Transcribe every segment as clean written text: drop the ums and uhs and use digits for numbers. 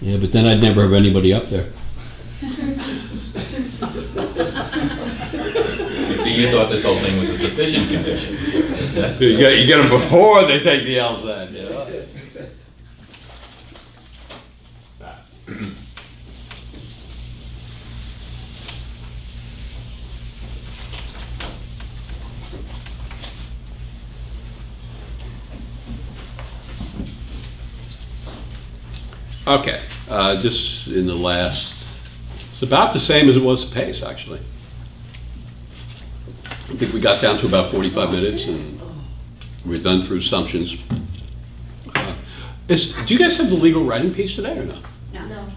Yeah, but then I'd never have anybody up there. You see, you thought this whole thing was a sufficient condition. It's necessary. You get them before they take the LSAT, you know? Okay, just in the last, it's about the same as it was the pace, actually. I think we got down to about 45 minutes and we're done through assumptions. Do you guys have the legal writing piece today or not? No.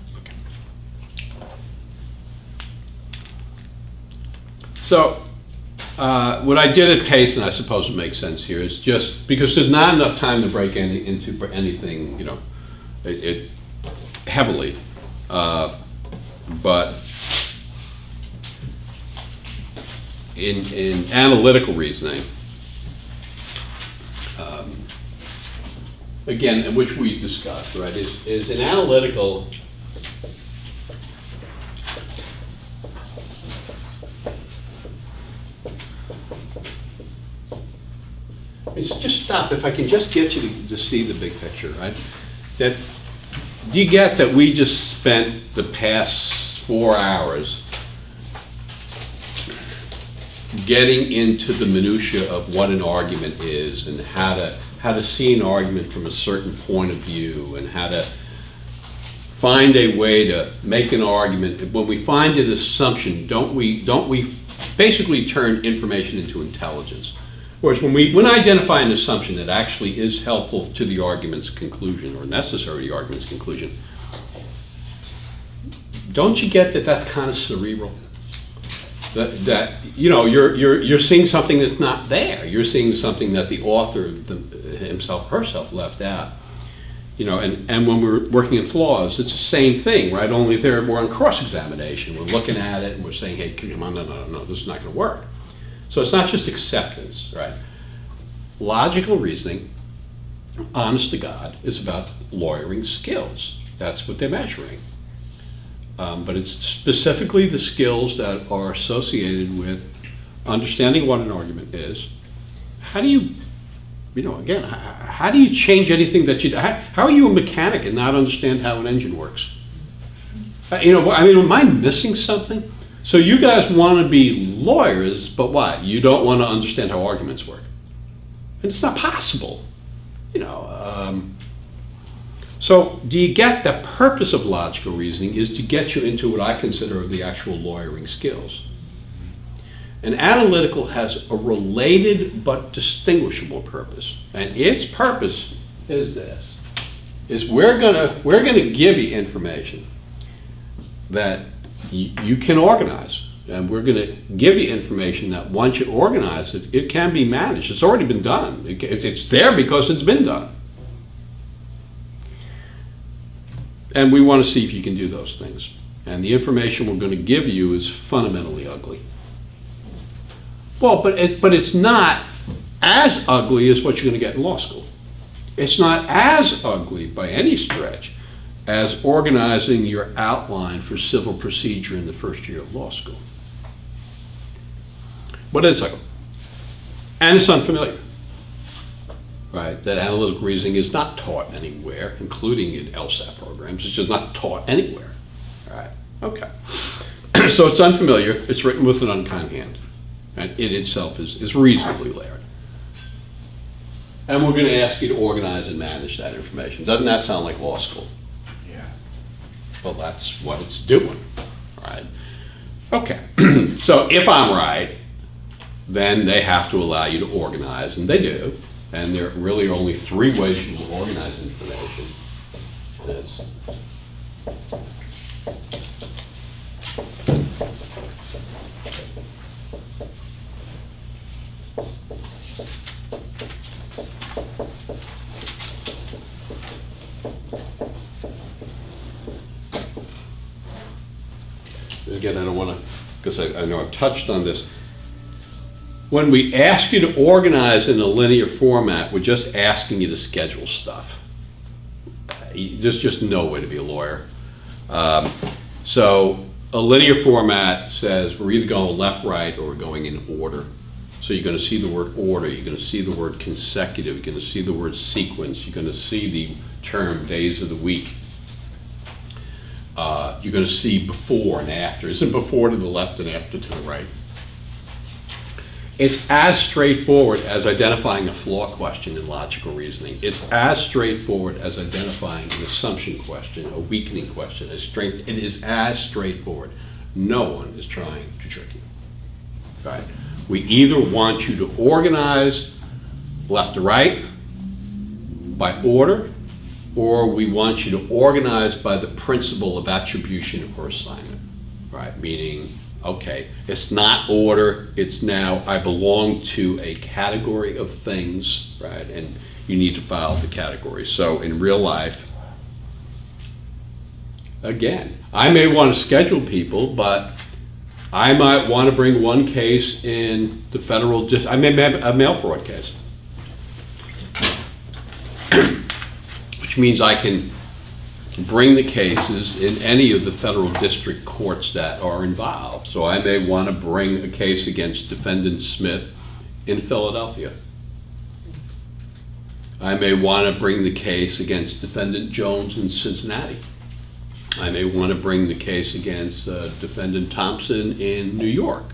So, what I did at pace, and I suppose it makes sense here, is just because there's not enough time to break into anything, you know, it heavily, but in analytical reasoning, again, which we discussed, right, is in analytical, it's just stop, if I can just get you to see the big picture, right? That, do you get that we just spent the past 4 hours getting into the minutia of what an argument is and how to see an argument from a certain point of view and how to find a way to make an argument. When we find an assumption, don't we basically turn information into intelligence? Whereas when I identify an assumption that actually is helpful to the argument's conclusion or necessary to the argument's conclusion, don't you get that that's kind of cerebral? That you know, you're seeing something that's not there. You're seeing something that the author himself, herself left out. You know, and when we're working in flaws, it's the same thing, right? Only there we're on cross-examination. We're looking at it and we're saying, hey, come on, no, this is not going to work. So it's not just acceptance, right? Logical reasoning, honest to God, is about lawyering skills. That's what they're measuring. But it's specifically the skills that are associated with understanding what an argument is. How do you know, again, how do you change anything that you, how are you a mechanic and not understand how an engine works? You know, I mean, am I missing something? So you guys want to be lawyers, but what? You don't want to understand how arguments work. And it's not possible, you know. So do you get the purpose of logical reasoning is to get you into what I consider the actual lawyering skills. And analytical has a related but distinguishable purpose. And its purpose is this, is we're gonna give you information that you can organize. And we're going to give you information that once you organize it, it can be managed. It's already been done. It's there because it's been done. And we want to see if you can do those things. And the information we're going to give you is fundamentally ugly. Well, but it's not as ugly as what you're going to get in law school. It's not as ugly by any stretch as organizing your outline for civil procedure in the first year of law school. But it's ugly. And it's unfamiliar. Right? That analytical reasoning is not taught anywhere, including in LSAT programs. It's just not taught anywhere. All right? Okay. So it's unfamiliar. It's written with an unkind hand. And it itself is reasonably layered. And we're going to ask you to organize and manage that information. Doesn't that sound like law school? Yeah. Well, that's what it's doing, right? Okay, so if I'm right, then they have to allow you to organize, and they do. And there really are only 3 ways you will organize information. And it's again, I don't want to, because I know I've touched on this. When we ask you to organize in a linear format, we're just asking you to schedule stuff. There's just no way to be a lawyer. So a linear format says we're either going left, right, or we're going in order. So you're going to see the word order, you're going to see the word consecutive, you're going to see the word sequence, you're going to see the term days of the week. You're going to see before and after. Isn't before to the left and after to the right? It's as straightforward as identifying a flaw question in logical reasoning. It's as straightforward as identifying an assumption question, a weakening question. It is as straightforward. No one is trying to trick you. Right? We either want you to organize left to right by order, or we want you to organize by the principle of attribution or assignment, right? Meaning, okay, it's not order, it's now I belong to a category of things, right? And you need to file the category. So in real life, again, I may want to schedule people, but I might want to bring one case in the federal, I may have a mail fraud case. Which means I can bring the cases in any of the federal district courts that are involved. So I may want to bring a case against defendant Smith in Philadelphia. I may want to bring the case against defendant Jones in Cincinnati. I may want to bring the case against defendant Thompson in New York.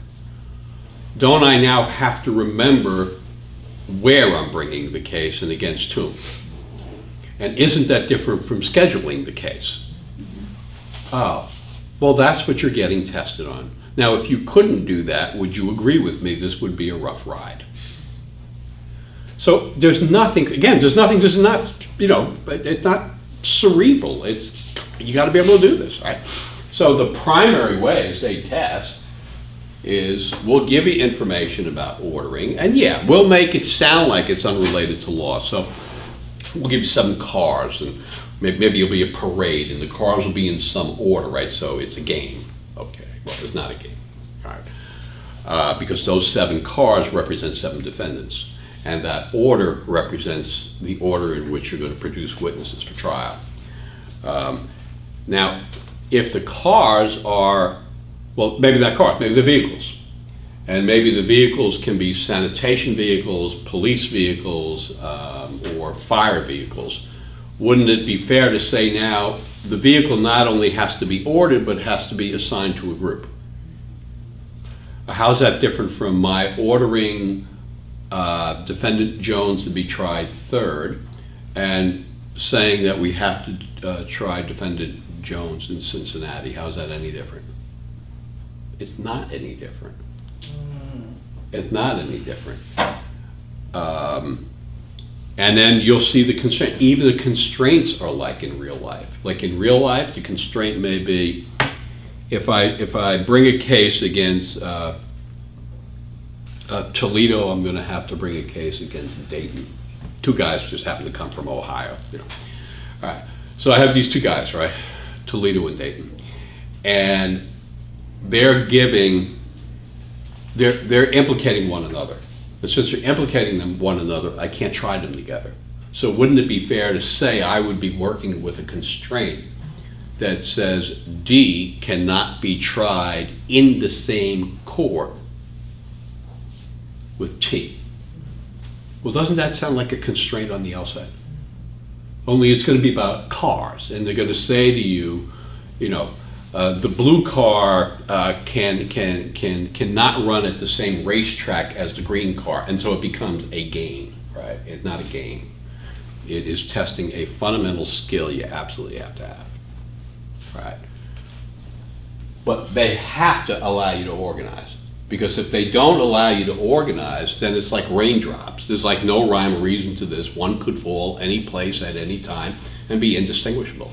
Don't I now have to remember where I'm bringing the case and against whom? And isn't that different from scheduling the case? Oh, well, that's what you're getting tested on. Now, if you couldn't do that, would you agree with me this would be a rough ride? So there's nothing, again, there's not, it's not cerebral. You got to be able to do this, right? So the primary ways they test is we'll give you information about ordering, and yeah, we'll make it sound like it's unrelated to law. So we'll give you 7 cars, and maybe it'll be a parade, and the cars will be in some order, right? So it's a game. Okay, well, it's not a game, all right? Because those 7 cars represent 7 defendants, and that order represents the order in which you're going to produce witnesses for trial. Now, if the cars are, well, maybe the vehicles. And maybe the vehicles can be sanitation vehicles, police vehicles, or fire vehicles. Wouldn't it be fair to say now the vehicle not only has to be ordered, but has to be assigned to a group? How's that different from my ordering defendant Jones to be tried third and saying that we have to try defendant Jones in Cincinnati? How's that any different? It's not any different. It's not any different. And then you'll see the constraint. Even the constraints are like in real life. Like in real life, the constraint may be, if I bring a case against Toledo, I'm going to have to bring a case against Dayton. 2 guys just happen to come from Ohio. All right. So I have these 2 guys, right? Toledo and Dayton, and they're implicating one another. But since they're implicating one another, I can't try them together. So wouldn't it be fair to say I would be working with a constraint that says D cannot be tried in the same court with T? Well, doesn't that sound like a constraint on the outside? Only it's going to be about cars, and they're going to say to you, the blue car cannot run at the same racetrack as the green car, and so it becomes a game, right? It's not a game. It is testing a fundamental skill you absolutely have to have, right? But they have to allow you to organize, because if they don't allow you to organize, then it's like raindrops. There's like no rhyme or reason to this. One could fall any place at any time and be indistinguishable.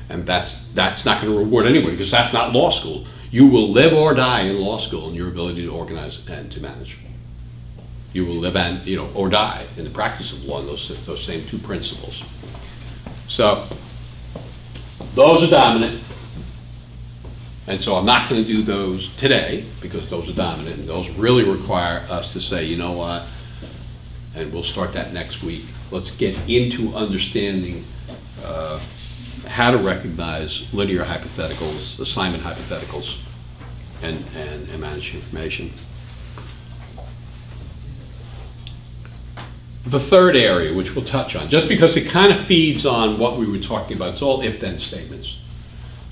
And that's not going to reward anyone, because that's not law school. You will live or die in law school in your ability to organize and to manage. You will live and or die in the practice of law in those same 2 principles. So those are dominant, and so I'm not going to do those today because those are dominant, and those really require us to say, you know what, and we'll start that next week. Let's get into understanding how to recognize linear hypotheticals, assignment hypotheticals, and manage information. The third area, which we'll touch on, just because it kind of feeds on what we were talking about, it's all if-then statements.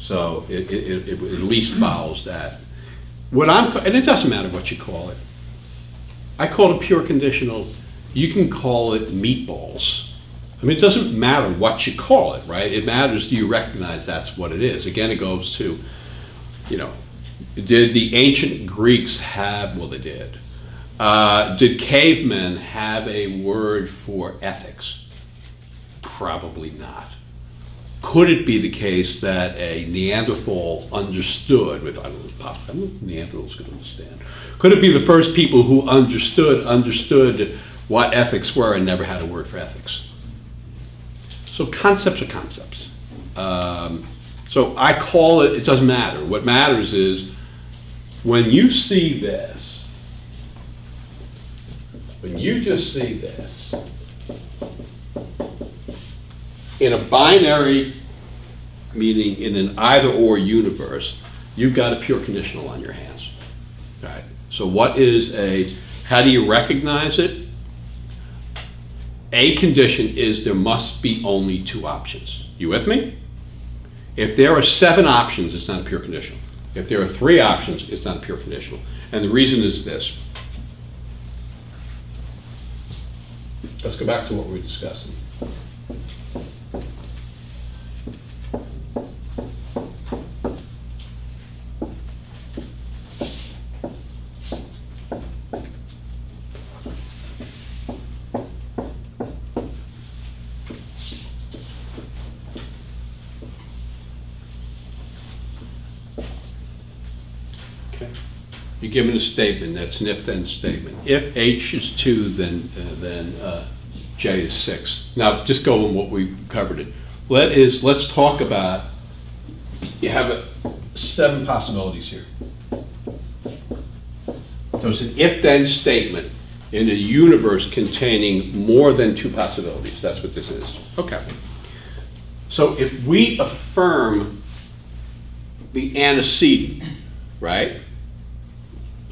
So it at least follows that. And it doesn't matter what you call it. I call it pure conditional. You can call it meatballs. I mean, it doesn't matter what you call it, right? It matters, do you recognize that's what it is? Again, it goes to, did the ancient Greeks have, well, they did. Did cavemen have a word for ethics? Probably not. Could it be the case that a Neanderthal understood, if I don't know if possible, Neanderthals could understand. Could it be the first people who understood what ethics were and never had a word for ethics? So concepts are concepts. So I call it doesn't matter. What matters is when you see this, when you just see this, in a binary, meaning in an either-or universe, you've got a pure conditional on your hands. Right? So how do you recognize it? A condition is there must be only two options. You with me? If there are 7 options, it's not a pure conditional. If there are 3 options, it's not a pure conditional. And the reason is this. Let's go back to what we were discussing. You're given a statement, that's an if-then statement. If H is 2, then J is 6. Now, just go on what we covered it. Let's talk about, you have 7 possibilities here. So it's an if-then statement in a universe containing more than 2 possibilities. That's what this is. Okay. So if we affirm the antecedent, right?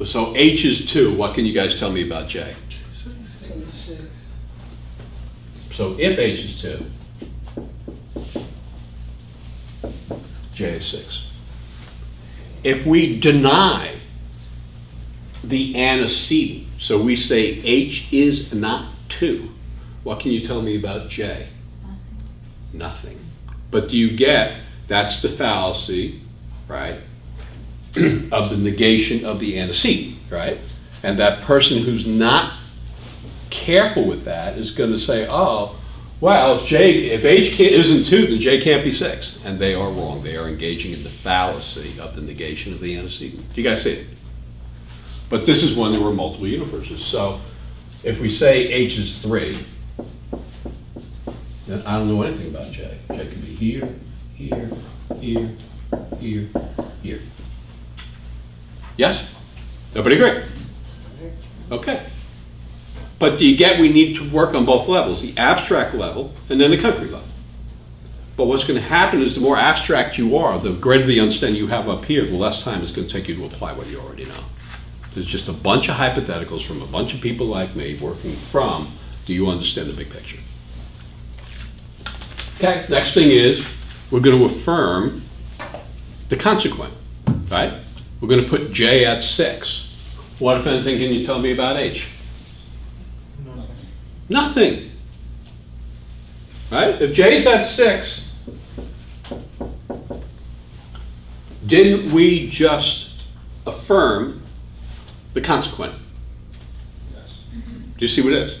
So H is 2, what can you guys tell me about J? 6. So if H is 2, J is 6. If we deny the antecedent, so we say H is not 2, what can you tell me about J? Nothing. But do you get, that's the fallacy, right? Of the negation of the antecedent, right? And that person who's not careful with that is going to say, oh, well, if H isn't 2, then J can't be 6. And they are wrong. They are engaging in the fallacy of the negation of the antecedent. Do you guys see it? But this is when there were multiple universes. So if we say H is 3, then I don't know anything about J. J can be here, here, here, here, here. Yes? Nobody agree? Okay. But do you get we need to work on both levels, the abstract level and then the concrete level. But what's going to happen is the more abstract you are, the greater the understanding you have up here, the less time it's going to take you to apply what you already know. There's just a bunch of hypotheticals from a bunch of people like me working from, do you understand the big picture? Okay, next thing is, we're going to affirm the consequent, right? We're going to put J at 6. What, if anything, can you tell me about H? Nothing. Right? If J's at 6, didn't we just affirm the consequent? Yes. Do you see what it is?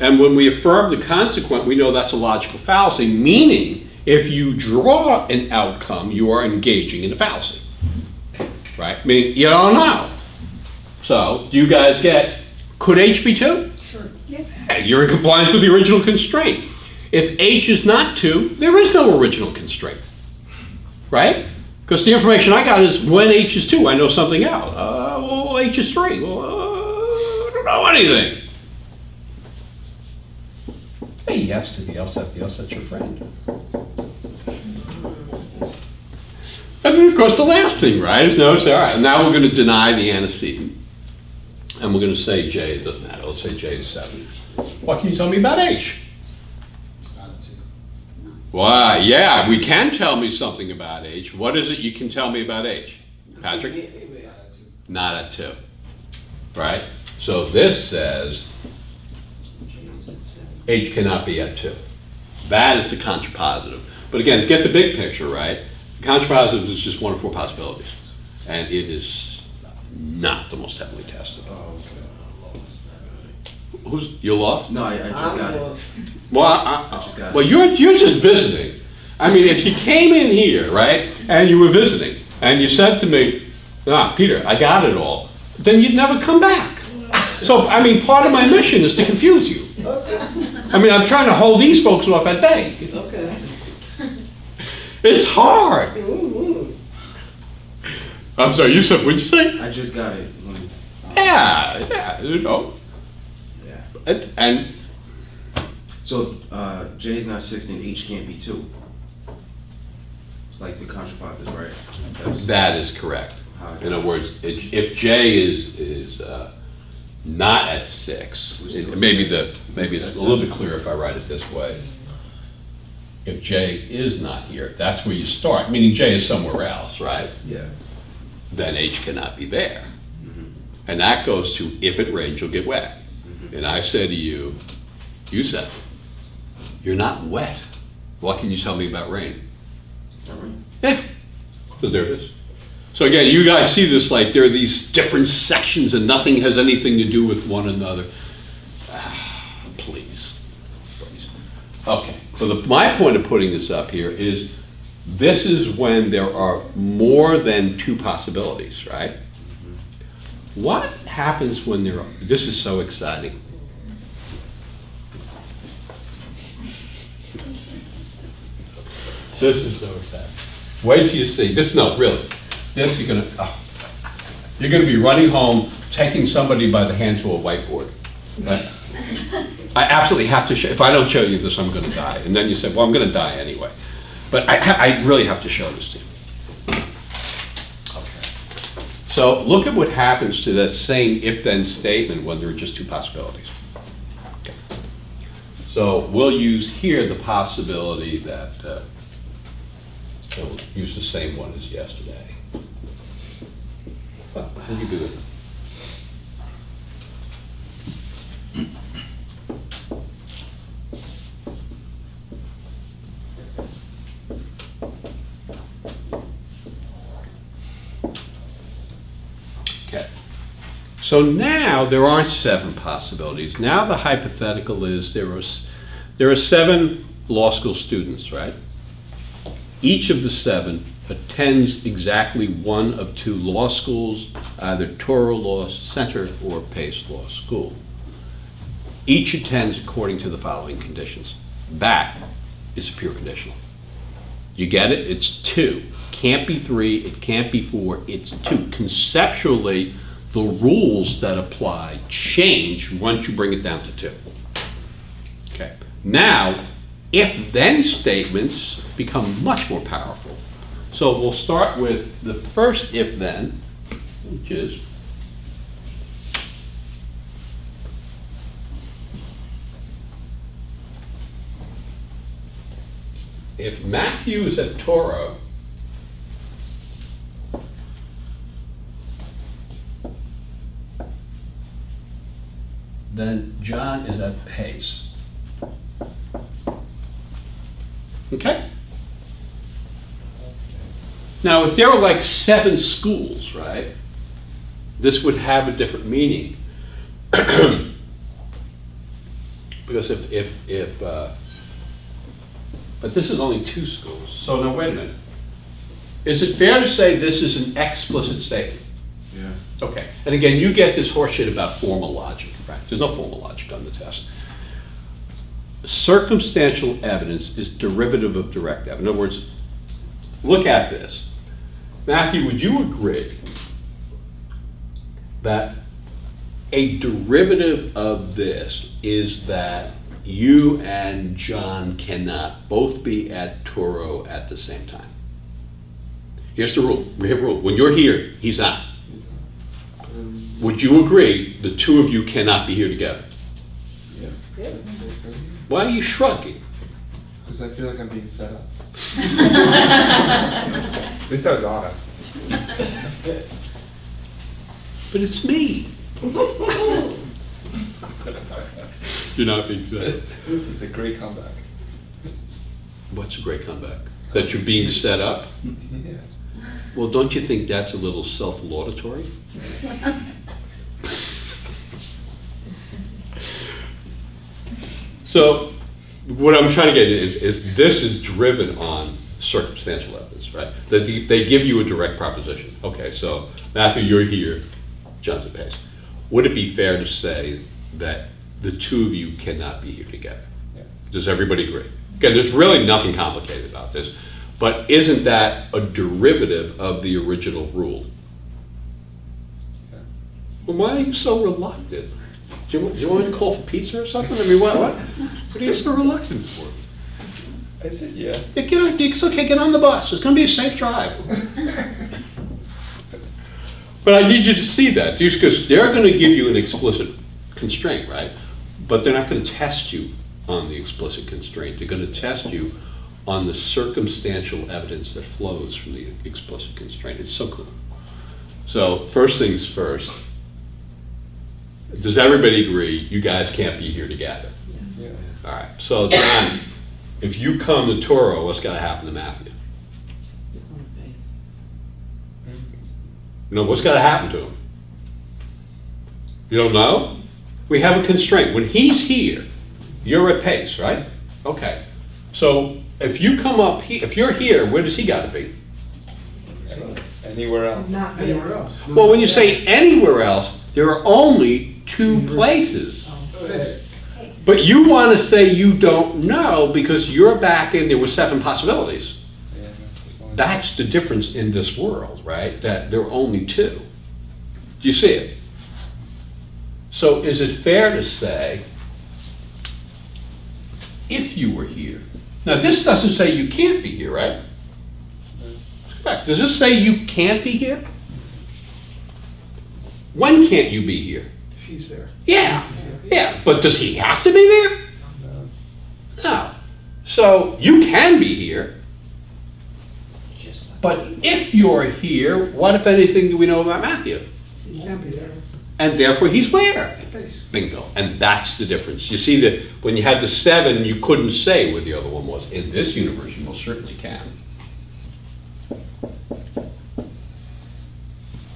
And when we affirm the consequent, we know that's a logical fallacy, meaning if you draw an outcome, you are engaging in a fallacy. Right? I mean, you don't know. So, do you guys get, could H be 2? Sure. Yeah. Hey, you're in compliance with the original constraint. If H is not 2, there is no original constraint. Right? Because the information I got is when H is 2, I know something else. Well, H is 3. Well, I don't know anything. Hey, yes to the LSAT. The LSAT's your friend. then, of course, the last thing, right, is no, say, all right, now we're going to deny the antecedent. And we're going to say J, it doesn't matter, let's say J is 7. What can you tell me about H? It's not a 2. Why, yeah, we can tell me something about H. What is it you can tell me about H? Patrick? Not a 2. Not a 2, right? So this says H cannot be at 2. That is the contrapositive. But again, get the big picture, right? The contrapositive is just one of 4 possibilities. And it is not the most heavily tested. Oh, You lost? no, I just got it. Well, I just got it. well, you're just visiting. I mean, if you came in here, right, and you were visiting, and you said to me, Peter, I got it all, then you'd never come back. So, I mean, part of my mission is to confuse you. Okay. I mean, I'm trying to hold these folks off at bay. Okay. It's hard. Ooh. I'm sorry, you said, what'd you say? I just got it. Yeah, you know. Yeah. And So J is not 6, then H can't be 2. Like the contrapositive, right? that is correct. how I In other got it. words, if J is not at 6, maybe it's a little bit clearer if I write it this way. If J is not here, that's where you start, meaning J is somewhere else, right? Yeah. Then H cannot be there. Mhm. And that goes to, if it rains, you'll get wet. Mhm. And I said to you, you said, you're not wet. What can you tell me about rain? All right. Yeah, so there it is. So again, you guys see this, like there are these different sections and nothing has anything to do with one another. Please. Okay, so my point of putting this up here is this is when there are more than 2 possibilities, right? What happens when there are, this is so exciting. This is so exciting. Wait till you see this. No, really. This you're gonna be running home, taking somebody by the hand to a whiteboard. Right? I absolutely have to show. If I don't show you this, I'm gonna die. And then you say, "Well, I'm gonna die anyway." But I really have to show this to you. Okay. So look at what happens to that same if-then statement when there are just 2 possibilities. Okay. So we'll use here the possibility that. So use the same one as yesterday. Well, how do you do it? Okay. So now there aren't 7 possibilities. Now the hypothetical is there are 7 law school students, right? Each of the 7 attends exactly one of 2 law schools, either Toro Law Center or Pace Law School. Each attends according to the following conditions. That is a pure conditional. You get it? It's 2. Can't be 3, it can't be 4, it's 2. Conceptually, the rules that apply change once you bring it down to 2. Okay. Now, if-then statements become much more powerful. So we'll start with the first if-then, which is if Matthew is at Toro, then John is at Pace. Okay? Now, if there were like 7 schools, right, this would have a different meaning. Because but this is only 2 schools. So now, wait a minute. Is it fair to say this is an explicit statement? Yeah. Okay. And again, you get this horseshit about formal logic, right? There's no formal logic on the test. Circumstantial evidence is derivative of direct evidence. In other words, look at this. Matthew, would you agree that a derivative of this is that you and John cannot both be at Toro at the same time? Here's the rule. We have a rule. When you're here, he's not. Would you agree the two of you cannot be here together? Yeah. Why are you shrugging? Because I feel like I'm being set up. At least I was honest. But it's me. You're not being set. This is a great comeback. What's a great comeback? That you're being set up? Yeah. Well, don't you think that's a little self-laudatory? So, what I'm trying to get at is this is driven on circumstantial evidence, right? That they give you a direct proposition. Okay, so Matthew, you're here, John's at Pace. Would it be fair to say that the two of you cannot be here together? Yeah. Does everybody agree? Again, there's really nothing complicated about this, but isn't that a derivative of the original rule? Yeah. Well, why are you so reluctant? Do you want me to call for pizza or something? I mean, what are you so reluctant for? I said yeah. Yeah, get on, it's okay, get on the bus. It's gonna be a safe drive. But I need you to see that, because they're gonna give you an explicit constraint, right? But they're not gonna test you on the explicit constraint. They're gonna test you on the circumstantial evidence that flows from the explicit constraint. It's so cool. So, first things first, does everybody agree you guys can't be here together? Yeah. All right, so John, if you come to Toro, what's gotta happen to Matthew? No, what's gotta happen to him? You don't know? We have a constraint. When he's here, you're at Pace, right? Okay. So if you come up here, if you're here, where does he gotta be? Anywhere else. Not anywhere else. Well, when you say anywhere else, there are only two places. Yes. But you want to say you don't know because you're back in, there were 7 possibilities. Yeah, there's only- That's the difference in this world, right? That there are only 2. Do you see it? So is it fair to say, if you were here, now this doesn't say you can't be here, right? Correct. Does this say you can't be here? When can't you be here? If he's there. Yeah, yeah, but does he have to be there? No. No. So you can be here, but if you're here, what if anything do we know about Matthew? He can't be there. And therefore he's where? Pace. Bingo. And that's the difference. You see that when you had the 7, you couldn't say where the other one was. In this universe, you most certainly can.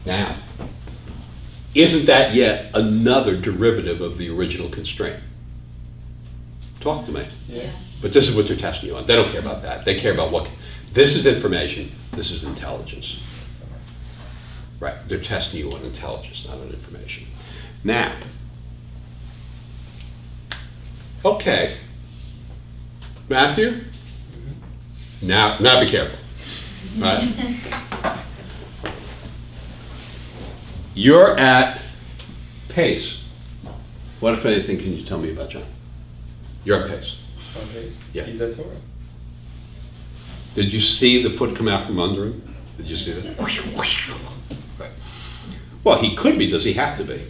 Now, isn't that yet another derivative of the original constraint? Talk to me. Yeah. But this is what they're testing you on. They don't care about that. They care about what, this is information, this is intelligence. Right, they're testing you on intelligence, not on information. Now, okay, Matthew, now be careful, right? You're at Pace. What, if anything, can you tell me about John? You're at Pace. On base. Yeah. He's at Toro. Did you see the foot come out from under him? Did you see that? Right. Well, he could be. Does he have to be?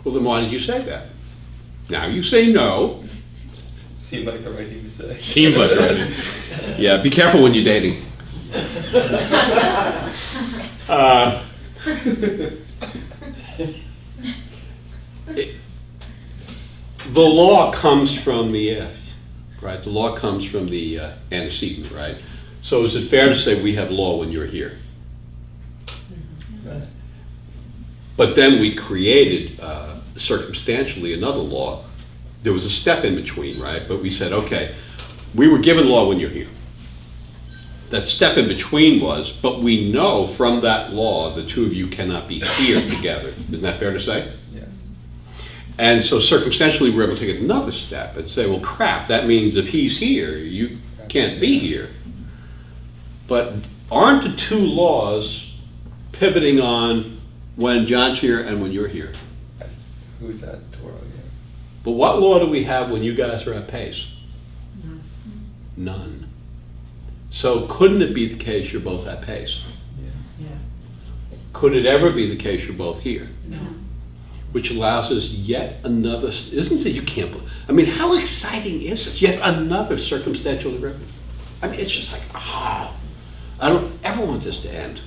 Well, then why did you say that? Now you say no. Seemed like the right thing to say. Seems like it. Yeah, be careful when you're dating. The law comes from the right? The law comes from the antecedent, right? So is it fair to say we have law when you're here? Right. But then we created circumstantially another law. There was a step in between, right? But we said, okay, we were given law when you're here. That step in between was, but we know from that law the two of you cannot be here together. Isn't that fair to say? Yes. And so circumstantially, we're able to take another step and say, well, crap, that means if he's here, you can't be here. But aren't the 2 laws pivoting on when John's here and when you're here? Who's at Toro? Yeah. But what law do we have when you guys are at Pace? None. So couldn't it be the case you're both at pace? Yeah. Could it ever be the case you're both here? No. Which allows us yet another, isn't it, you can't, I mean, how exciting is this? Yet another circumstantial derivative. I mean, it's just like, I don't ever want this to end.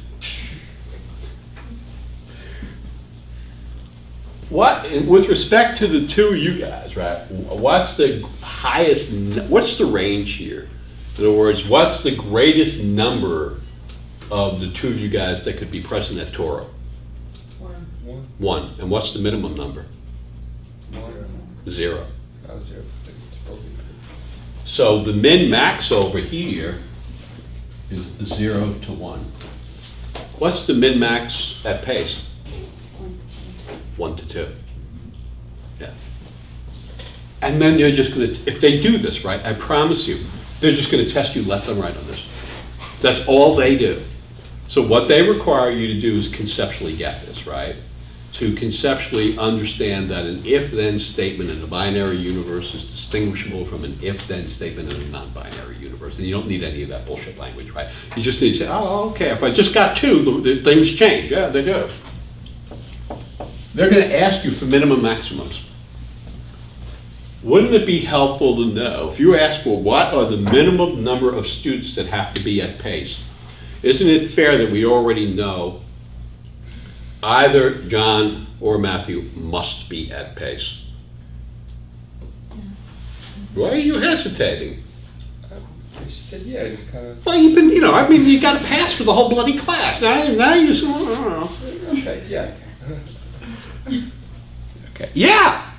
What, with respect to the two of you guys, right, what's the highest, what's the range here? In other words, what's the greatest number of the two of you guys that could be present at Toro? One. One. And what's the minimum number? One. 0. I was 0. It's probably So the min-max over here is 0 to 1. What's the min-max at pace? 1 to 2. Yeah. And then you're just gonna, if they do this, right, I promise you, they're just gonna test you left and right on this. That's all they do. So what they require you to do is conceptually get this, right? To conceptually understand that an if-then statement in a binary universe is distinguishable from an if-then statement in a non-binary universe. And you don't need any of that bullshit language, right? You just need to say, oh, okay, if I just got 2, the things change. Yeah, they do. They're gonna ask you for minimum maximums. Wouldn't it be helpful to know, if you ask for what are the minimum number of students that have to be at pace, isn't it fair that we already know either John or Matthew must be at pace? Why are you hesitating? She said, yeah, just kind of. Well, you've been, I mean, you got to pass for the whole bloody class. Now you say, Okay, yeah. okay, yeah.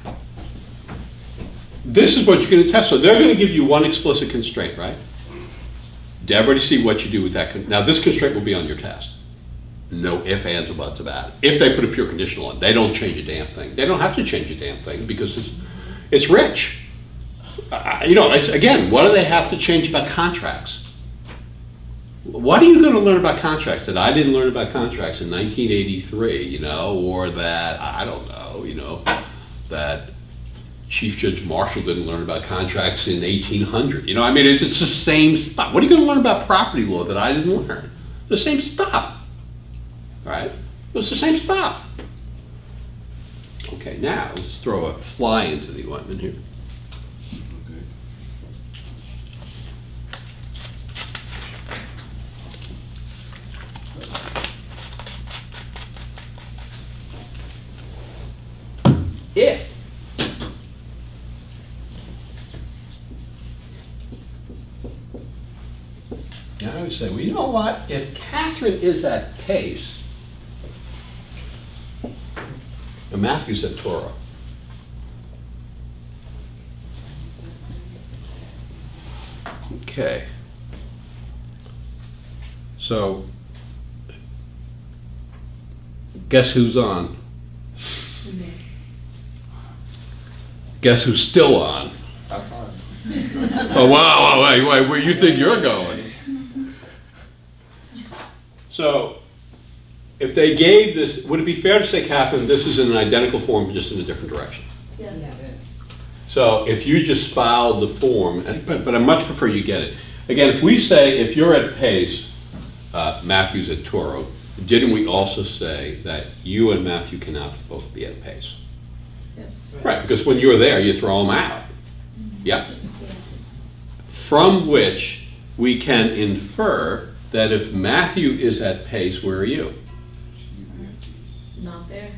This is what you're going to test. So they're going to give you one explicit constraint, right? Did everybody see what you do with that? Now, this constraint will be on your test. No ifs, ands, or buts about it. If they put a pure conditional in, they don't change a damn thing. They don't have to change a damn thing because it's rich. Again, what do they have to change about contracts? What are you going to learn about contracts that I didn't learn about contracts in 1983, or that, I don't know, that Chief Judge Marshall didn't learn about contracts in 1800. I mean, it's the same stuff. What are you going to learn about property law that I didn't learn? The same stuff, right? It's the same stuff. Okay, now let's throw a fly into the ointment here. If I would say, well, you know what? If Catherine is at pace, and Matthew's at Toro, okay. So, guess who's on? Guess who's still on? Have fun. Oh, wow, where you think you're going? So, if they gave this, would it be fair to say, Catherine, this is in an identical form, just in a different direction? Yeah. So, if you just filed the form, but I much prefer you get it. Again, if we say, if you're at pace, Matthew's at Toro, didn't we also say that you and Matthew cannot both be at pace? Yes. Right, because when you're there, you throw them out. Yeah. Yes. From which we can infer that if Matthew is at pace, where are you? Not there.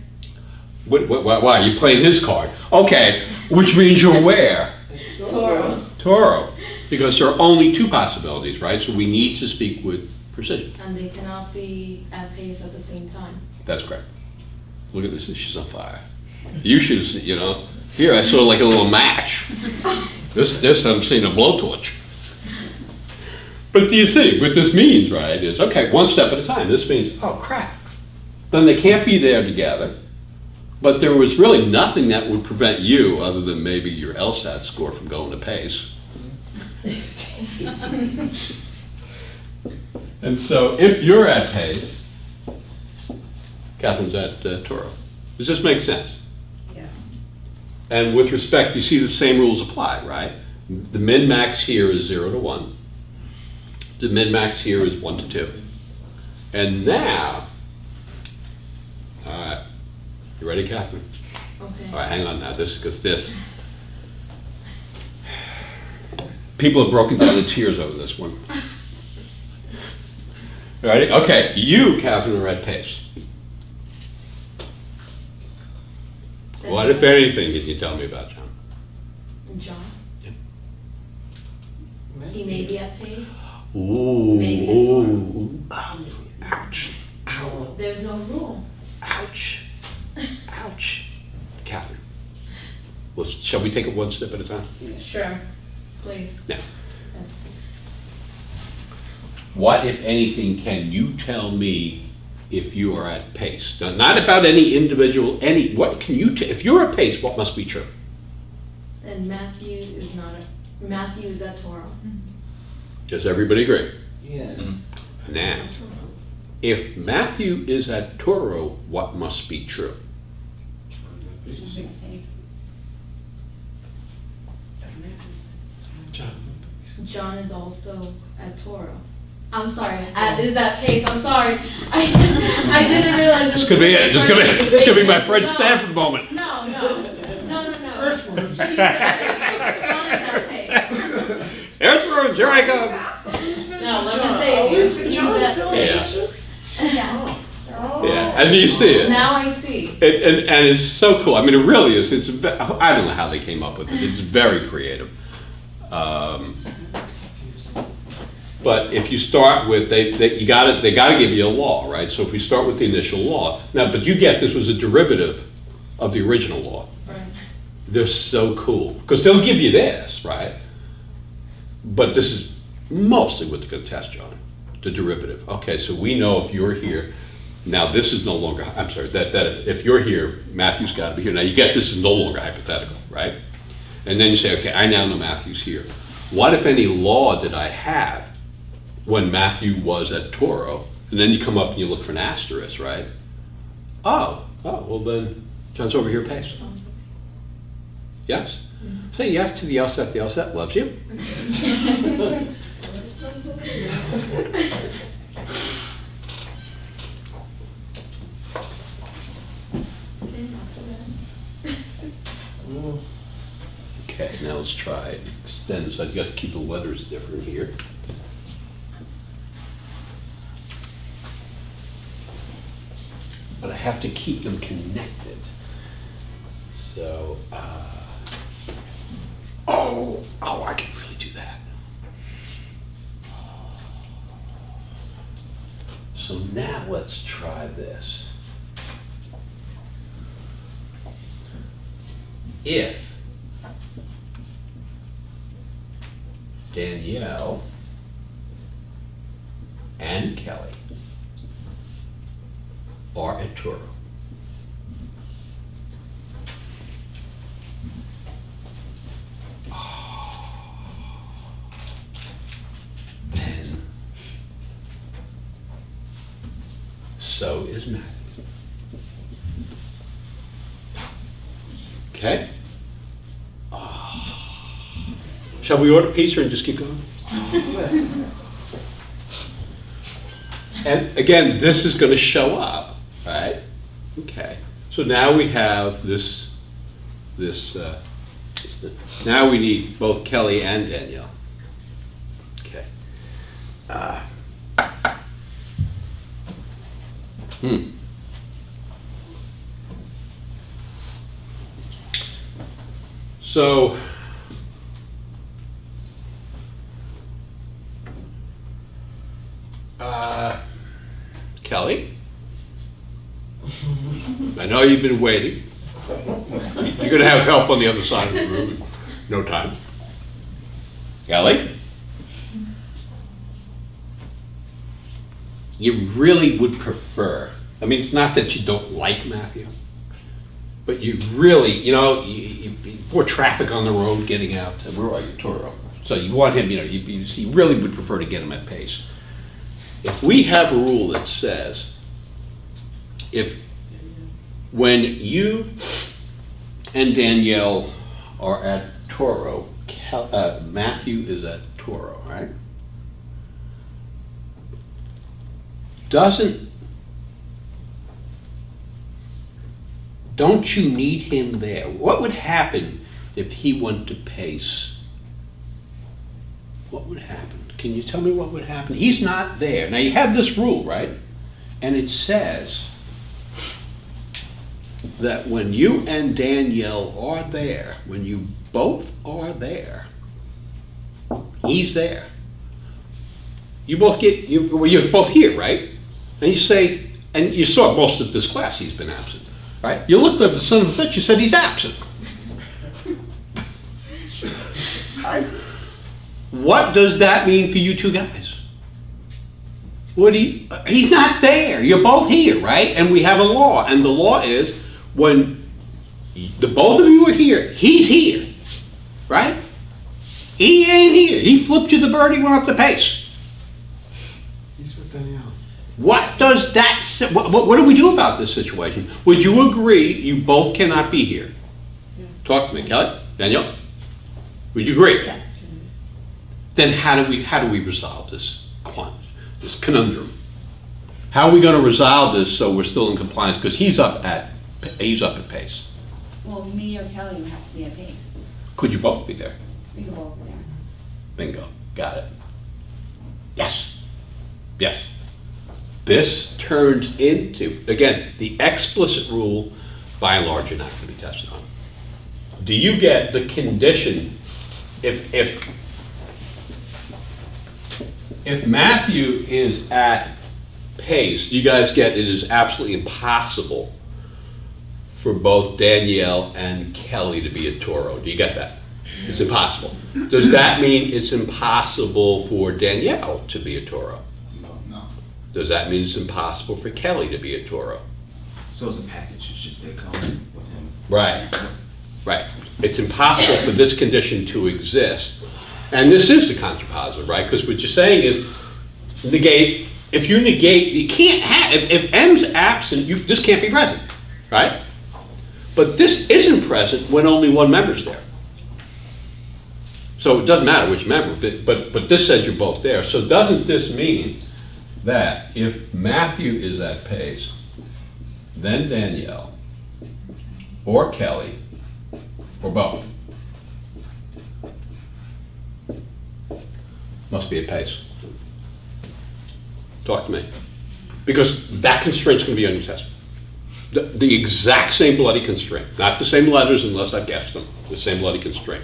Why? You playing his card? Okay, which means you're where? Toro. Toro. Because there are only 2 possibilities, right? So we need to speak with precision. And they cannot be at pace at the same time. That's correct. Look at this, she's on fire. You should have seen, here I saw like a little match. This I'm seeing a blowtorch. But do you see, what this means, right, is, okay, one step at a time. This means, oh crap. Then they can't be there together. But there was really nothing that would prevent you, other than maybe your LSAT score, from going to pace. And so if you're at pace, Catherine's at Toro. Does this make sense? Yes. And with respect, you see the same rules apply, right? The min-max here is 0 to 1. The min-max here is 1 to 2. And now, all right, you ready, Catherine? Okay. All right, hang on now, because this, people have broken down in tears over this one. Ready? Okay, you, Catherine, are at pace. What, if anything, can you tell me about John? John? Yeah. He may be at pace. Ooh, Maybe ooh, ouch, ow, There's no rule. ouch, ouch. Catherine, shall we take it one step at a time? Sure. Please. Now, Yes. what, if anything, can you tell me if you are at pace? Now, not about any individual, what can you, if you're at pace, what must be true? And Matthew is not Matthew is at Toro. Does everybody agree? Yes. Now, if Matthew is at Toro, what must be true? John is also at Toro. I'm sorry, is at pace. I'm sorry. I didn't realize This could be it. This could be my Fred No. Stanford moment. No. Earthworms. She's John is at pace. Earthworms, here I go. No, let me say, he's John's at still pace. there? Yeah. Oh. Yeah, and you see it. Now I see. And it's so cool. I mean, it really is. I don't know how they came up with it. It's very creative. But if you start with, they got to give you a law, right? So if we start with the initial law, now, but you get this was a derivative of the original law. Right. They're so cool because they'll give you this, right? But this is mostly what they're going to test you on, the derivative. Okay, so we know if you're here, now this is no longer, I'm sorry, that if you're here, Matthew's got to be here. Now you get this is no longer hypothetical, right? And then you say, okay, I now know Matthew's here. What, if any, law did I have when Matthew was at Toro? And then you come up and you look for an asterisk, right? Oh, well then, John's over here pace. Yes? Say yes to the LSAT loves you. Okay, now let's try it. Extend, so I got to keep the letters different here. But I have to keep them connected. So, I can really do that. So now let's try this. If Danielle and Kelly are at Toro, then so is Matthew. Okay? Shall we order pizza and just keep going? And again, this is going to show up, right? Okay. So now we have this. Now we need both Kelly and Danielle. Okay. So. Kelly, I know you've been waiting. You're going to have help on the other side of the room in no time. Kelly, you really would prefer, I mean, it's not that you don't like Matthew, but you really, you more traffic on the road getting out. Where are you, Toro? So you want him, you really would prefer to get him at pace. If we have a rule that says, when you and Danielle are at Toro, Matthew is at Toro, right? don't you need him there? What would happen if he went to Pace? What would happen? Can you tell me what would happen? He's not there. Now you have this rule, right? And it says that when you and Danielle are there, when you both are there, he's there. You both you're both here, right? And you say, and you saw most of this class he's been absent, right? You looked at the son of a bitch, you said he's absent. What does that mean for you two guys? He's not there. You're both here, right? And we have a law, and the law is when the both of you are here, he's here, right? He ain't here. He flipped you the bird, he went up the Pace. He's with Danielle. What does that say? What do we do about this situation? Would you agree you both cannot be here? Talk to me, Kelly, Danielle. Would you agree? Yes. Then how do we resolve this conundrum? How are we going to resolve this so we're still in compliance? Because he's up at Pace. Well, me or Kelly would have to be at Pace. Could you both be there? We could both be there. Bingo. Got it. Yes. Yes. This turns into, again, the explicit rule, by and large, you're not going to be tested on. Do you get the condition if Matthew is at Pace, you guys get it is absolutely impossible for both Danielle and Kelly to be at Toro. Do you get that? It's impossible. Does that mean it's impossible for Danielle to be at Toro? No. Does that mean it's impossible for Kelly to be at Toro? So it's a package, it's just they come with him. Right. Right. It's impossible for this condition to exist. And this is the contrapositive, right? Because what you're saying is negate. If you negate, you can't have, if M's absent, this can't be present, right? But this isn't present when only one member's there. So it doesn't matter which member, but this says you're both there. So doesn't this mean that if Matthew is at Pace, then Danielle, or Kelly, or both, must be at Pace? Talk to me. Because that constraint's going to be on your test. The exact same bloody constraint. Not the same letters unless I've guessed them. The same bloody constraint.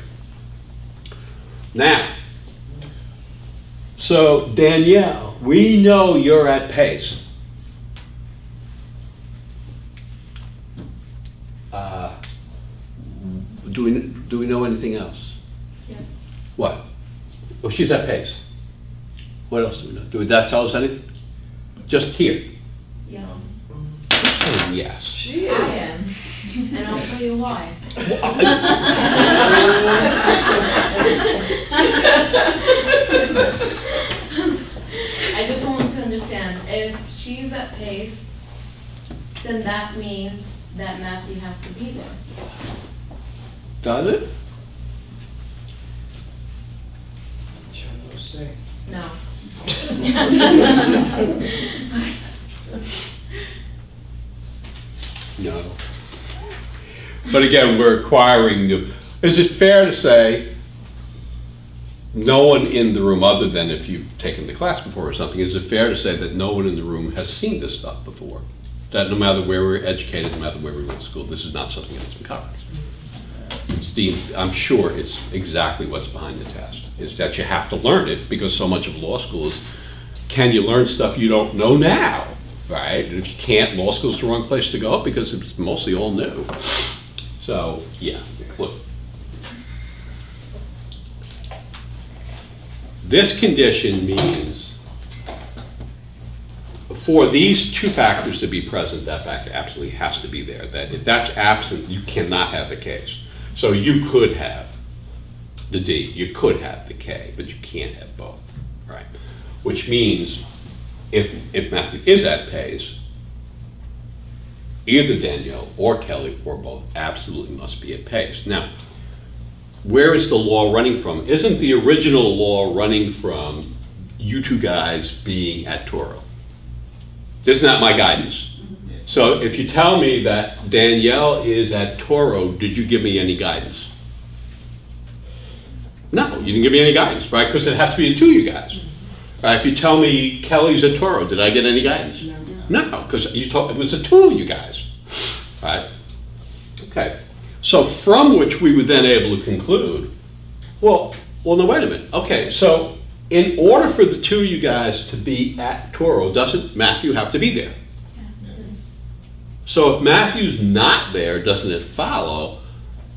Now, so Danielle, we know you're at Pace. Do we know anything else? Yes. What? Oh, she's at Pace. What else do we know? Did that tell us anything? Just here. Yes. Oh, yes. She I is. am. And I'll tell you why. I just want to understand, if she's at Pace, then that means that Matthew has to be there. Does it? Channel say. No. No. But again, we're acquiring is it fair to say no one in the room, other than if you've taken the class before or something, is it fair to say that no one in the room has seen this stuff before? That no matter where we're educated, no matter where we went to school, this is not something that's been covered. Steve, I'm sure it's exactly what's behind the test, is that you have to learn it, because so much of law school is, can you learn stuff you don't know now, right? And if you can't, law school's the wrong place to go, because it's mostly all new. So, yeah, look. This condition means for these two factors to be present, that factor absolutely has to be there. That if that's absent, you cannot have the case. So you could have the D, you could have the K, but you can't have both, right? Which means if Matthew is at Pace, either Danielle or Kelly or both absolutely must be at Pace. Now, where is the law running from? Isn't the original law running from you two guys being at Toro? Isn't that my guidance? So if you tell me that Danielle is at Toro, did you give me any guidance? No, you didn't give me any guidance, right? Because it has to be the two of you guys. Right? If you tell me Kelly's at Toro, did I get any guidance? No, because you told it was the two of you guys, right? Okay. So from which we were then able to conclude, well, no, wait a minute. Okay, so in order for the two of you guys to be at Toro, doesn't Matthew have to be there? So if Matthew's not there, doesn't it follow?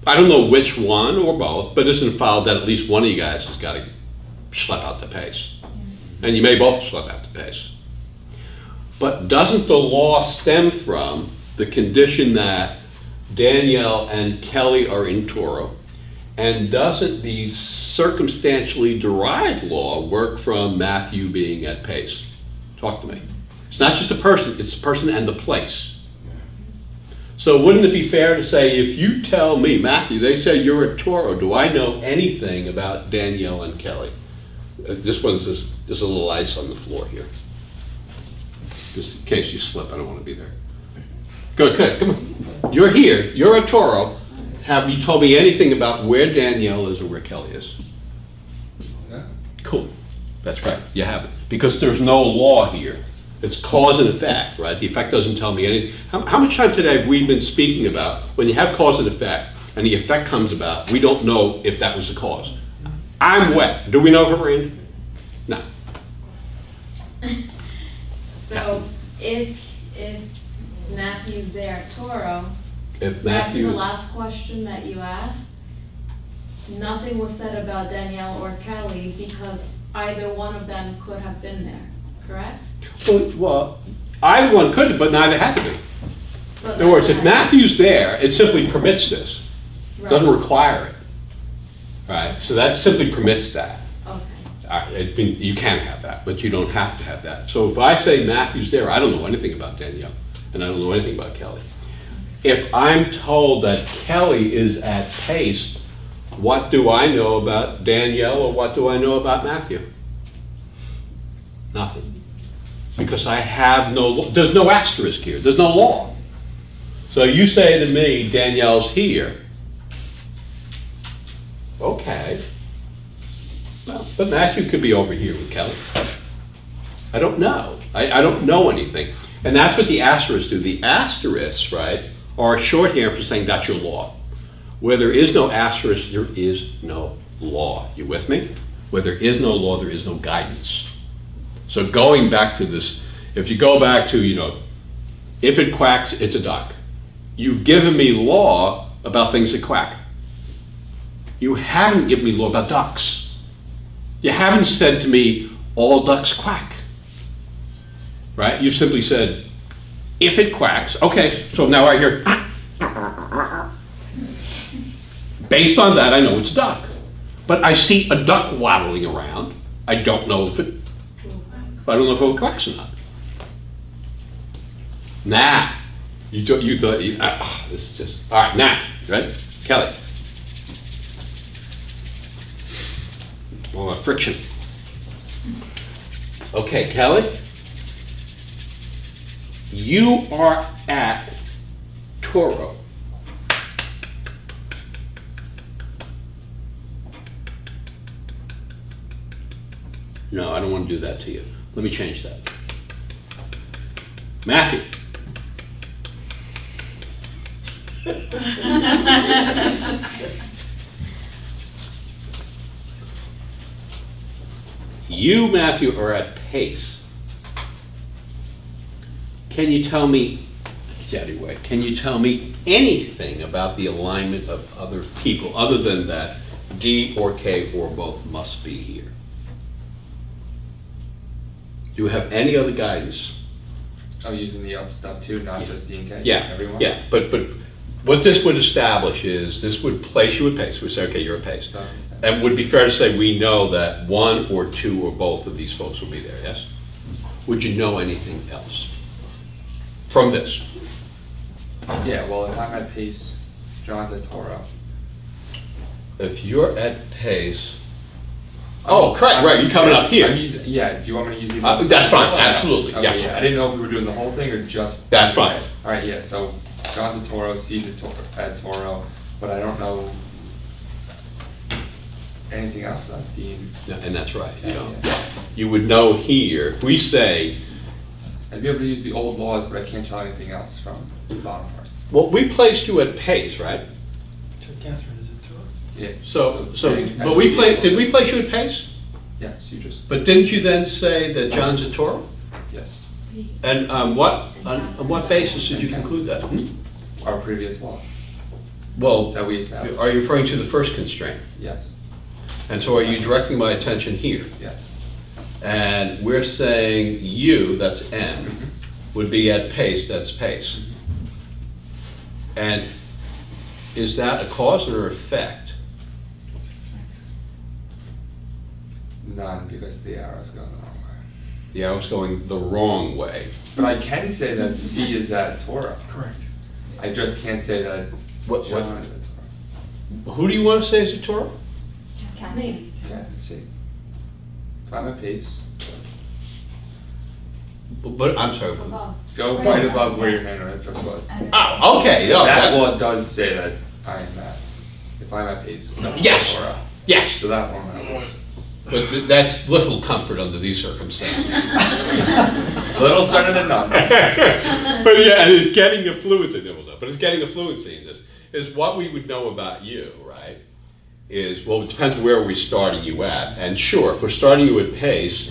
I don't know which one or both, but doesn't it follow that at least one of you guys has got to schlep out the pace? And you may both schlep out the pace. But doesn't the law stem from the condition that Danielle and Kelly are in Toro? And doesn't the circumstantially derived law work from Matthew being at pace? Talk to me. It's not just a person, it's the person and the place. So wouldn't it be fair to say, if you tell me, Matthew, they say you're at Toro, do I know anything about Danielle and Kelly? This one's just, there's a little ice on the floor here. Just in case you slip, I don't want to be there. Good, come on. You're here, you're at Toro. Have you told me anything about where Danielle is or where Kelly is? Yeah. Cool, that's right, you haven't. Because there's no law here. It's cause and effect, right? The effect doesn't tell me anything. How much time today have we been speaking about when you have cause and effect, and the effect comes about, we don't know if that was the cause. I'm wet. Do we know if it rained? No. So if Matthew's there at Toro, If back to Matthew, the last question that you asked, nothing was said about Danielle or Kelly because either one of them could have been there, correct? well, either one could, but neither had to be. But In other words, if that- Matthew's there, it simply permits this. Doesn't Right. require it. Right? So that simply permits that. Okay. You can have that, but you don't have to have that. So if I say Matthew's there, I don't know anything about Danielle, and I don't know anything about Kelly. If I'm told that Kelly is at pace, what do I know about Danielle or what do I know about Matthew? Nothing. Because I have there's no asterisk here, there's no law. So you say to me, Danielle's here. Okay. Well, but Matthew could be over here with Kelly. I don't know. I don't know anything. And that's what the asterisks do. The asterisks, right, are shorthand for saying that's your law. Where there is no asterisk, there is no law. You with me? Where there is no law, there is no guidance. So going back to this, if you go back to, if it quacks, it's a duck. You've given me law about things that quack. You haven't given me law about ducks. You haven't said to me, all ducks quack. Right? You've simply said, if it quacks, okay, so now I hear, based on that, I know it's a duck. But I see a duck waddling around. I don't know if it quacks or not. Nah, you thought, this is just, all right, now, right? Kelly. Well, friction. Okay, Kelly. You are at Toro. No, I don't want to do that to you. Let me change that. Matthew. You, Matthew, are at pace. Can you tell me, anyway, can you tell me anything about the alignment of other people other than that D or K or both must be here? Do you have any other guidance? Oh, using the up stuff too, not just D and K? Yeah, Everyone? yeah, but what this would establish is, this would place you at pace. We say, okay, you're at pace. So, And would it be fair to say we know that one or two or both of these folks will be there, yes? Would you know anything else from this? yeah, well, if I'm at pace, John's at Toro. If you're at pace, Oh, correct, right, you're coming up here. Yeah, do you want me to use these? That's fine, Oh, absolutely, okay, yes. yeah, I didn't know if we were doing the whole thing or just. That's fine. All right, yeah, so John's a Toro, C's a Toro, but I don't know anything else about Dean. Yeah, and that's right, you know. Yeah. You would know here, if we say, I'd be able to use the old laws, but I can't tell anything else from the bottom parts. well, we placed you at pace, right? Catherine, is it too? Yeah. But did we place you at pace? Yes, you just, But didn't you then say that John's a Toro? yes, And on what basis did you conclude that? our previous law Well, that we established. are you referring to the first constraint? Yes, And so are you directing my attention here? yes. And we're saying you, that's M, Mhm. would be at pace, that's pace. And is that a cause or effect? None, because the arrow's going the wrong way. Yeah, I was going the wrong way. But I can say that C is at Toro. Correct. I just can't say that What- John is at Toro. Who do you want to say is a Toro? Me. Yeah, let's see. If I'm at pace, But, I'm sorry. Above. go right above where your hand address was. Oh, okay, yeah, That that- law does say that I am at, if I'm at pace. that's Yes. Toro. yes, So that one I was. but that's little comfort under these circumstances. Little's better than none. But yeah, and it's getting a fluency, but it's getting a fluency in this, is what we would know about you, right? Is, well, it depends where we're starting you at. And sure, if we're starting you at pace,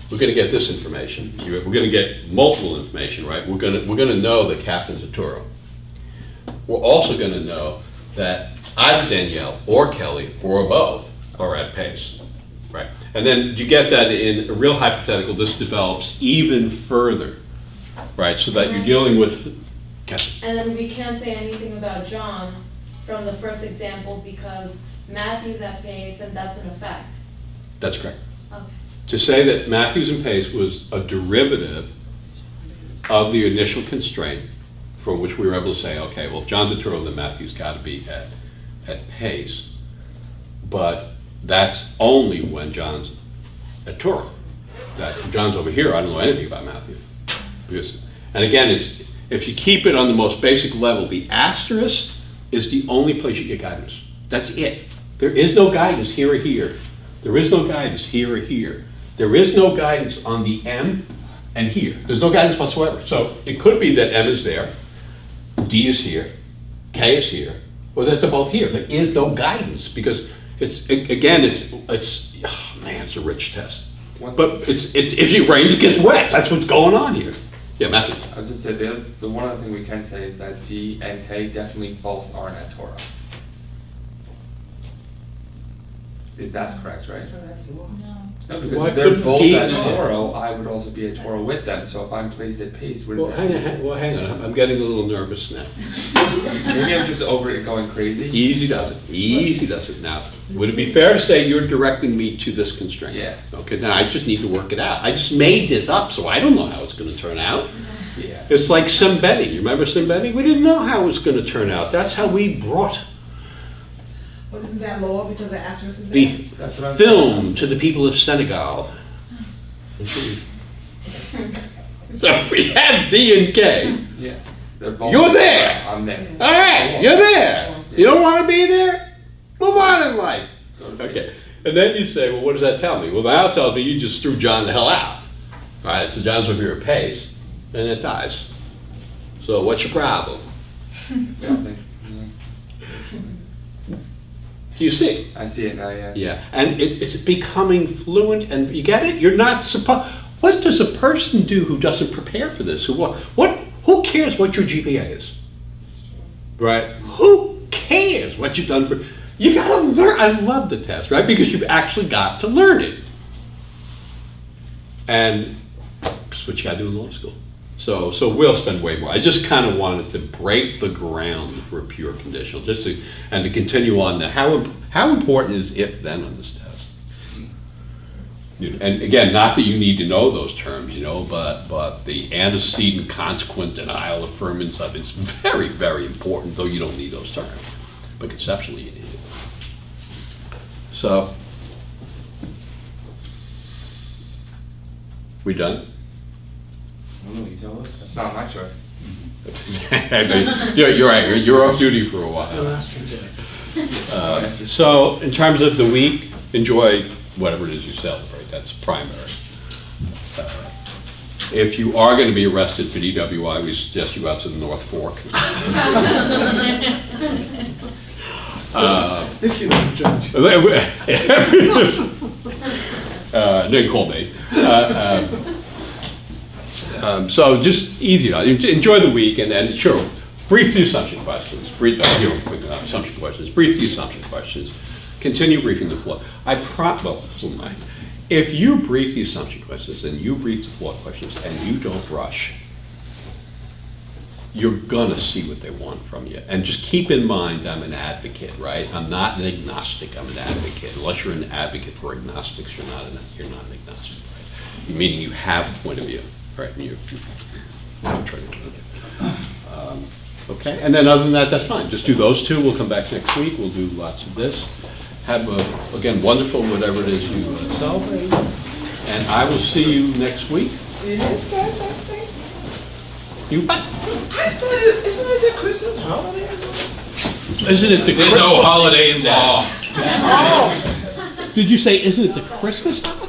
we're gonna get this information. We're gonna get multiple information, right? We're gonna know that Catherine's a Toro. We're also gonna know that either Danielle or Kelly or both are at pace, right? And then you get that in a real hypothetical, this develops even further, right? So that you're dealing with, And then we can't say anything about John from the first example because Matthew's at pace and that's an effect. that's correct. Okay. To say that Matthews and Pace was a derivative of the initial constraint from which we were able to say, okay, well, if John's a Toro, then Matthews got to be at pace. But that's only when John's at Toro. That if John's over here, I don't know anything about Matthew. Because, and again, if you keep it on the most basic level, the asterisk is the only place you get guidance. That's it. There is no guidance here or here. There is no guidance here or here. There is no guidance on the M and here. There's no guidance whatsoever. So it could be that M is there, D is here, K is here, or that they're both here. There is no guidance because it's oh man, it's a rich test. But it's if you rain, it gets wet. That's what's going on here. Yeah, Matthew. I was just say, the one other thing we can say is that D and K definitely both aren't at Toro. That's correct, right? No, because Why if they're couldn't both D at and K? Toro, I would also be at Toro with them, so if I'm placed at pace, Well, wouldn't hang on. I'm getting a little nervous now. Maybe I'm just over it going crazy. Easy does it. Easy does it. Now, would it be fair to say you're directing me to this constraint? Yeah. Okay, then I just need to work it out. I just made this up, so I don't know how it's going to turn out. Yeah. It's like Simbeti. You remember Simbeti? We didn't know how it was going to turn out. That's how we brought Well, isn't that lower because the actress is there? the That's what I'm film to the people of Senegal. So if we have D and K, Yeah. They're both. You're there! I'm there. all right, you're there. You don't want to be there? Move on in life. Go to Okay, pace. and then you say, well, what does that tell me? Well, that tells me you just threw John the hell out. All right, so John's over here at pace, and it dies. So what's your problem? Yeah, I think- Do you see? I see it now, yeah. Yeah, and it's becoming fluent, and you get it? You're not supposed. What does a person do who doesn't prepare for this? Who cares what your GPA is? Right? Who cares what you've done for? You gotta learn. I love the test, right? Because you've actually got to learn it, and that's what you gotta do in law school. So we'll spend way more. I just kind of wanted to break the ground for a pure conditional, and to continue on that. How important is if then on this test? And again, not that you need to know those terms, but the antecedent consequent denial affirmance of it's very, very important, though you don't need those terms. But conceptually you need it. So We done? I don't know, you tell us. That's not my choice. You're right, you're off duty for a The while. last one. So in terms of the week, enjoy whatever it is you celebrate, that's primary. If you are going to be arrested for DWI, we suggest you out to the North Fork. If you know the judge. Didn't call me. So just easy, enjoy the week, and then, sure, brief the assumption questions, brief the assumption questions, continue briefing the floor. If you brief the assumption questions and you brief the floor questions and you don't rush, you're gonna see what they want from you. And just keep in mind, I'm an advocate, right? I'm not an agnostic, I'm an advocate. Unless you're an advocate for agnostics, you're not an agnostic, right? Meaning you have a point of view, right? And okay, and then other than that, that's fine. Just do those two. We'll come back next week. We'll do lots of this. Have a, again, wonderful whatever it is you celebrate. And I will see you next week. It is Thursday. You, I thought isn't it the Christmas holiday or something? isn't it the There's no holiday in law. Oh, Did you say, isn't it the Christmas holiday?